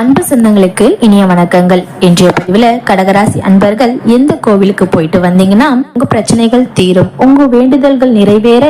அன்பு சொந்தங்களுக்கு இனிய வணக்கங்கள். இன்றைய பதிவுல கடகராசி அன்பர்கள் எந்த கோவிலுக்கு போயிட்டு வந்தீங்கன்னா உங்க பிரச்சனைகள் தீரும், உங்க வேண்டுதல்கள் நிறைவேற.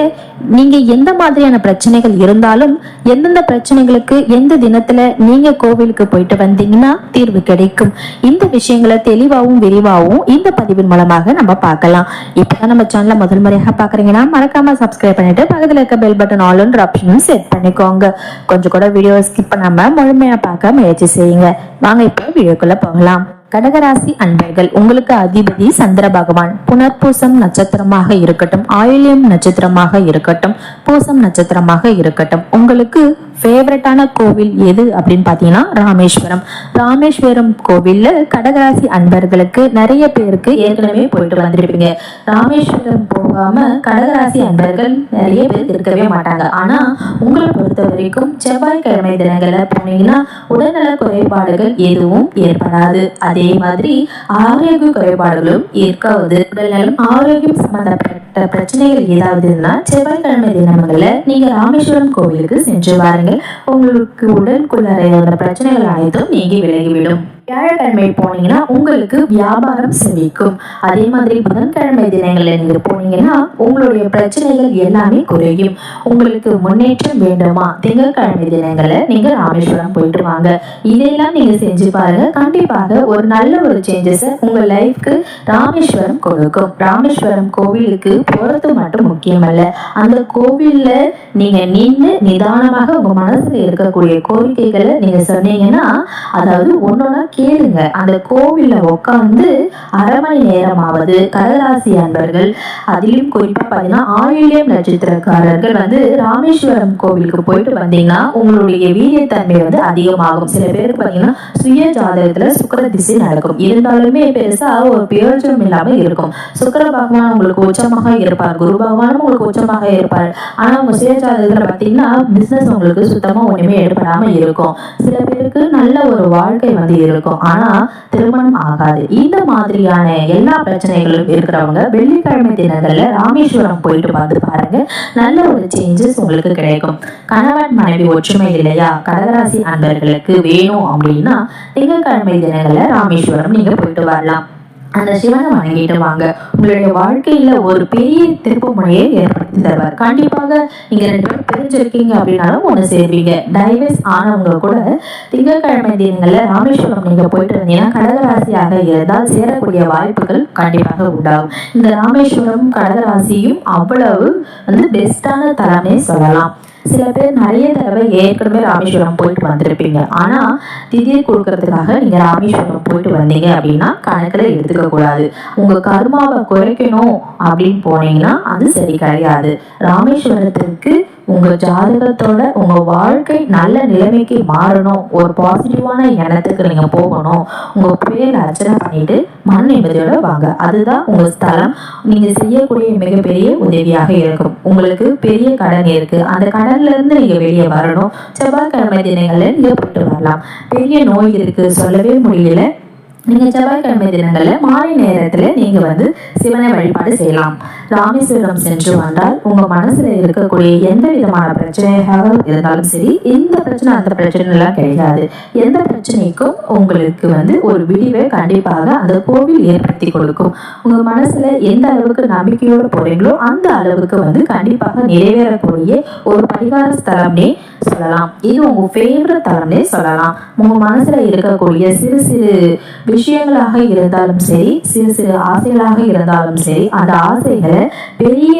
நீங்க எந்த மாதிரியான பிரச்சனைகள் இருந்தாலும் எந்தெந்த பிரச்சனைகளுக்கு எந்த தினத்துல நீங்க கோவிலுக்கு போயிட்டு வந்தீங்கன்னா தீர்வு கிடைக்கும். இந்த விஷயங்களை தெளிவாகவும் விரிவாகவும் இந்த பதிவின் மூலமாக நம்ம பார்க்கலாம். இப்பதான் நம்ம சேனலை முதல் முறையாக பாக்குறீங்கன்னா மறக்காம சப்ஸ்கிரைப் பண்ணிட்டு பக்கத்துல இருக்க பெல் பட்டன் ஆல் ஆப்ஷனும் செட் பண்ணிக்கோங்க. கொஞ்சம் கூட வீடியோ ஸ்கிப் பண்ணாம முழுமையா பார்க்க முயற்சி செய்யுங்க. வாங்க இப்போ வீடியோக்குள்ள போகலாம். கடகராசி அன்பர்கள், உங்களுக்கு அதிபதி சந்திர பகவான். புனர்பூசம் நட்சத்திரமாக இருக்கட்டும், ஆயில்யம் நட்சத்திரமாக இருக்கட்டும், பூசம் நட்சத்திரமாக இருக்கட்டும், உங்களுக்கு ஃபேவரட்டான கோவில் எது அப்படின்னு பாத்தீங்கன்னா ராமேஸ்வரம். ராமேஸ்வரம் கோவில்ல கடகராசி அன்பர்களுக்கு நிறைய பேருக்கு ஏற்கனவே போயிட்டு வந்திருப்பீங்க. ராமேஸ்வரம் போகாம கடகராசி அன்பர்கள் நிறைய பேர் இருக்கவே மாட்டாங்க. ஆனா உங்களை பொறுத்த வரைக்கும் செவ்வாய்க்கிழமை தினங்கள்ல போனீங்கன்னா உடல்நல குறைபாடுகள் எதுவும் ஏற்படாது. அதே மாதிரி ஆரோக்கிய குறைபாடுகளும் இருக்காது. உடல்நலம் ஆரோக்கியம் சம்பந்தப்பட்ட பிரச்சனைகள் ஏதாவதுன்னா செவ்வாய்க்கிழமை தினங்கள்ல நீங்க ராமேஸ்வரம் கோவிலுக்கு சென்று வாருங்கள். உங்களுக்கு உடலுக்குள்ள பிரச்சனைகள் அனைத்தும் நீங்கி விலகிவிடும். வியாழக்கிழமை போனீங்கன்னா உங்களுக்கு வியாபாரம் செழிக்கும். அதே மாதிரி புதன்கிழமை தினங்களில் நீங்க போனீங்கன்னா உங்களுடைய பிரச்சனைகள் எல்லாமே குறையும். உங்களுக்கு முன்னேற்றம் வேண்டுமா, திங்கட்கிழமை தினங்கள்ல நீங்க ராமேஸ்வரம் போயிட்டு வாங்க. இதெல்லாம் நீங்க செஞ்சு பாருங்க. கண்டிப்பாக ஒரு நல்ல ஒரு சேஞ்சஸ் உங்க லைஃப்க்கு ராமேஸ்வரம் கொடுக்கும். ராமேஸ்வரம் கோவிலுக்கு போறது மட்டும் முக்கியமல்ல, அந்த கோவில்ல நீங்க நின்று நிதானமாக உங்க மனசுல இருக்கக்கூடிய கோரிக்கைகளை நீங்க சொன்னீங்கன்னா, அதாவது ஒன்னொன்னா கேளுங்க. அந்த கோவில்ல உட்கார்ந்து அரை மணி நேரமாவது கடகராசி அன்பர்கள், அதிலும் குறிப்பா பாத்தீங்கன்னா ஆயில்யம் நட்சத்திரக்காரர்கள் ராமேஸ்வரம் கோவிலுக்கு போயிட்டு வந்தீங்கன்னா உங்களுடைய வீரியத்தன்மை அதிகமாகும். சில பேருக்கு பாத்தீங்கன்னா சுய ஜாதகத்துல சுக்கிர திசை நடக்கும், இருந்தாலுமே பெருசா ஒரு பிரயோஜனம் இல்லாம இருக்கும். சுக்கிர பகவான் உங்களுக்கு உச்சமாக இருப்பார், குரு பகவானும் உங்களுக்கு உச்சமாக இருப்பார். ஆனா உங்க சுய ஜாதகத்துல பாத்தீங்கன்னா பிசினஸ் உங்களுக்கு சுத்தமா ஒண்ணுமே எடுபடாம இருக்கும். சில பேருக்கு நல்ல ஒரு வாழ்க்கை இருக்கும், ஆனா திருமணம் ஆகாது. இந்த மாதிரியான எல்லா பிரச்சனைகளும் இருக்கிறவங்க வெள்ளிக்கிழமை தினங்கள்ல ராமேஸ்வரம் போயிட்டு வந்து பாருங்க. நல்ல ஒரு சேஞ்சஸ் உங்களுக்கு கிடைக்கும். கணவன் மனைவி ஒற்றுமை இல்லையா, கடகராசி அன்பர்களுக்கு வேணும் அப்படின்னா திங்கட்கிழமை தினங்கள்ல ராமேஸ்வரம் நீங்க போயிட்டு வரலாம். அந்த சிவனை வணங்கிட்டு வாங்க. உங்களுடைய வாழ்க்கையில ஒரு பெரிய திருப்பு முனையை ஏற்படுத்தி தருவார். கண்டிப்பாக நீங்க 2 பேரும் பிரிஞ்சிருக்கீங்க அப்படின்னாலும் ஒண்ணு சேர்வீங்க. டைவர்ஸ் ஆனவங்க கூட திங்கட்கிழமை தினங்கள்ல ராமேஸ்வரம் நீங்க போயிட்டு இருந்தீங்கன்னா கடகராசியாக இருந்தால் சேரக்கூடிய வாய்ப்புகள் கண்டிப்பாக உண்டாகும். இந்த ராமேஸ்வரம் கடகராசியும் அவ்வளவு பெஸ்டான தலமே சொல்லலாம். சில பேர் நிறைய தடவை ஏற்கனவே ராமேஸ்வரம் போயிட்டு வந்திருப்பீங்க. ஆனா திடீர் கொடுக்கறதுக்காக நீங்க ராமேஸ்வரம் போயிட்டு வந்தீங்க அப்படின்னா கணக்குல எடுத்துக்க கூடாது. உங்க கர்மாவை குறைக்கணும் அப்படின்னு போனீங்கன்னா அது சரி கிடையாது. ராமேஸ்வரத்திற்கு உங்க ஜாதகத்தோட உங்க வாழ்க்கை நல்ல நிலைமைக்கு மாறணும், ஒரு பாசிட்டிவான எண்ணத்துக்கு நீங்க போகணும். உங்க பேர் அர்ச்சனை பண்ணிட்டு மன நிம்மதியோட வாங்க. அதுதான் உங்க ஸ்தலம். நீங்க செய்யக்கூடிய மிகப்பெரிய உதவியாக இருக்கும். உங்களுக்கு பெரிய கடன் இருக்கு, அந்த கடன்ல இருந்து நீங்க வெளியே வரணும். செவ்வாய்க்கிழமை தினங்கள்ல நீங்க போயிட்டு வரலாம். பெரிய நோய் இருக்கு, சொல்லவே முடியல, நீங்க செவ்வாய்க்கிழமை தினங்கள்ல மாலை நேரத்துல நீங்க சிவனை வழிபாடு செய்யலாம். ராமேஸ்வரம் சென்று வந்தால் உங்க மனசுல இருக்கக்கூடிய எந்த விதமான பிரச்சனையாக இருந்தாலும் சரி, இந்த பிரச்சனை அந்த பிரச்சனை எல்லாம் கிடையாது. எந்த பிரச்சனைக்கும் உங்களுக்கு ஒரு விடிவை கண்டிப்பாக அந்த கோவில் ஏற்படுத்தி கொடுக்கும். உங்க மனசுல எந்த அளவுக்கு நம்பிக்கையோடு போறீங்களோ அந்த அளவுக்கு கண்டிப்பாக நிறைவேறக்கூடிய ஒரு பரிகார ஸ்தலம்னே சொல்லலாம். இது உங்க ஃபேவரட் தலம்னே சொல்லலாம். உங்க மனசுல இருக்கக்கூடிய சிறு சிறு விஷயங்களாக இருந்தாலும் சரி, சிறு சிறு ஆசைகளாக இருந்தாலும் சரி, அந்த ஆசைகளை பெரிய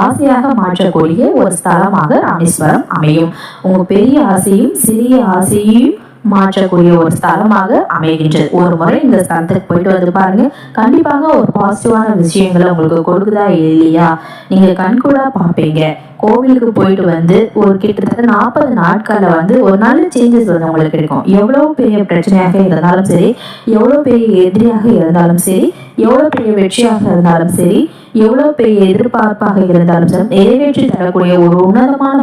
ஆசையாக மாற்றக்கூடிய ஒரு ஸ்தலமாக ராமேஸ்வரம் அமையும். உங்க பெரிய ஆசையும் சிறிய ஆசையும் மாற்றக்கூடிய ஒரு ஸ்தலமாக அமைகின்றது. ஒரு முறை இந்த ஸ்தலத்துக்கு போயிட்டு பாருங்க. கண்டிப்பாக ஒரு பாசிட்டிவான விஷயங்களை உங்களுக்கு கொடுக்குதா இல்லையா நீங்க கண்கூடா பார்ப்பீங்க. கோவிலுக்கு போயிட்டு ஒரு கிட்டத்தட்ட 40 நாட்கள்ல ஒரு நல்ல சேஞ்சஸ் உங்களுக்கு இருக்கும். எவ்வளவு பெரிய பிரச்சனையாக இருந்தாலும் சரி, எவ்வளவு பெரிய எதிரியாக இருந்தாலும் சரி, எவ்வளவு பெரிய வெற்றியாக இருந்தாலும் சரி, எவ்வளவு பெரிய எதிர்பார்ப்பாக இருந்தாலும் சரி, நிறைவேற்றி தரக்கூடிய ஒரு உன்னதமான